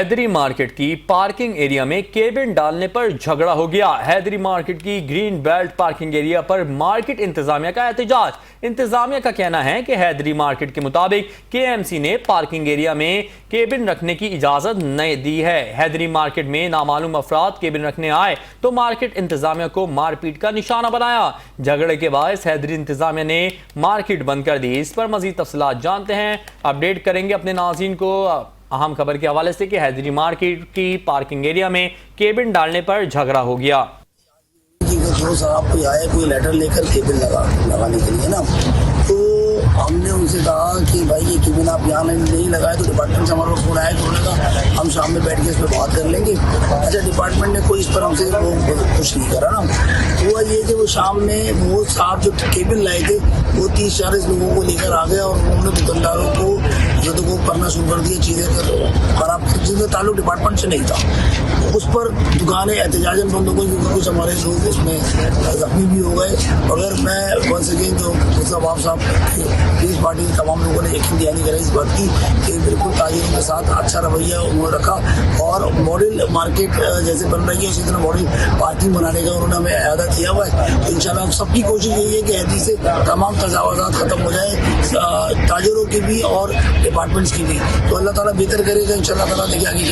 Hydari market की parking area में cabin डालने पर झगड़ा हो गया। हैदरी मार्केट की ग्रीन बेल्ट पार्किंग एरिया पर मार्केट इंतजामिया का एहतजाज। इंतजामिया का कहना है कि हैदरी मार्केट के मुताबिक केएमसी ने पार्किंग एरिया में केबिन रखने की इजाजत नहीं दी है। हैदरी मार्केट में नामालूम अफराद केबिन रखने आए तो मार्केट इंतजामिया को मारपीट का निशाना बनाया। झगड़े के बायस हैदरी इंतजामिया ने मार्केट बंद कर दी। इस पर मजीद तफसीलात जानते हैं, अपडेट करेंगे अपने नाज़रीन को अहम खबर के हवाले से कि हैदरी मार्केट की पार्किंग एरिया में केबिन डालने पर झगड़ा हो गया। जो साहब कोई आए कोई लेटर लेकर केबिन लगाने के लिए ना, तो हमने उनसे कहा कि भाई ये केबिन आप यहाँ नहीं लगाए तो डिपार्टमेंट से हमारा फोन आया तो उन्होंने कहा हम शाम में बैठ के इस पर बात कर लेंगे। अच्छा, डिपार्टमेंट ने कोई इस पर हमसे वो कुछ नहीं करा ना। हुआ ये कि वो शाम में वो साहब जो केबिन लाए थे वो 30-40 लोगों को लेकर आ गए और उन्होंने दुकानदारों को को करना शुरू कर दिया, चीज़ें खराब, जिनका ताल्लुक डिपार्टमेंट से नहीं था। उस पर दुकानें एहतजाजन बंद हो गई क्योंकि कुछ हमारे लोग उसमें जख्मी भी हो गए। अगर मैं वंस अगेन जो मुस्तफा साहब पीस पार्टी के तमाम लोगों ने यकीन दहानी कराई इस बात की कि बिल्कुल ताजिरों के साथ अच्छा रवैया उन्होंने रखा और मॉडल मार्केट जैसे बन रही है उसी तरह मॉडल पार्किंग बनाने का उन्होंने हमें अदा किया हुआ है। तो इंशाल्लाह सबकी कोशिश यही है कि हैदरी से तमाम तजावुज़ात ख़त्म हो जाए, ताजिरों की भी और डिपार्टमेंट्स की भी। तो अल्लाह ताला बेहतर करेगा इंशाल्लाह ताला। देखिए आगे